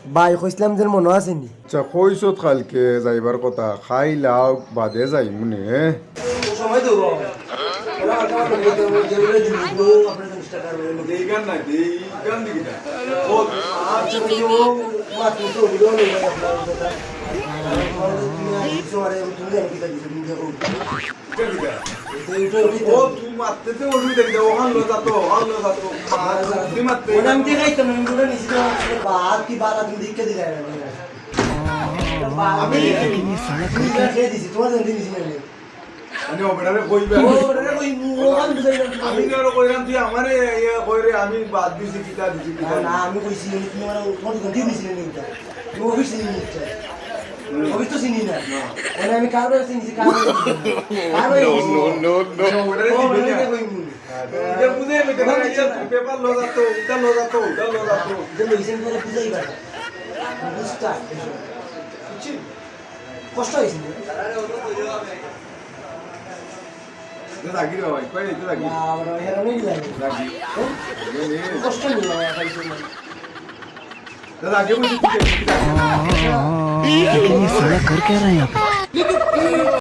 ভাই কইছিলাম যে মনে আছে নি? আচ্ছা কইছত কালকে যাইবার কথা খাই লাও বাদে যাই মনে সময় দেবো আপনার জিনিসটা এই গান না এই গান দিকে ও তুই মারতে তো ওই দেখি ওখান লো যাতো ওখান লো যাতো তুই মারতে আমি আমি ওবেটারে কইবে আমি কেন কইরাম তুই আমারে ইয়া কইরে আমি বাদ দিছি কিতা দিছি কিতা আমি কইছি তুমি আমার ঘন্টি দিছিলেন এইটা তুমি অফিস নিয়ে অফিস তো চিনি না আমি কারবার চিনিছি কারবার ওবেটারে দিবি না এটা বুঝে আমি কেন ইচ্ছা পেপার লো যাতো উটা লো যাতো যে মেডিসিন করে বুঝাই বা বুঝতা কষ্ট হয়েছে লাগি রে ভাই কই এটা লাগি বাবা হেরানি লাগে লাগি কষ্ট নেই খাইছো দাদা আগে বুঝি लेकिन ये साला कर क्या रहे हैं यहाँ पे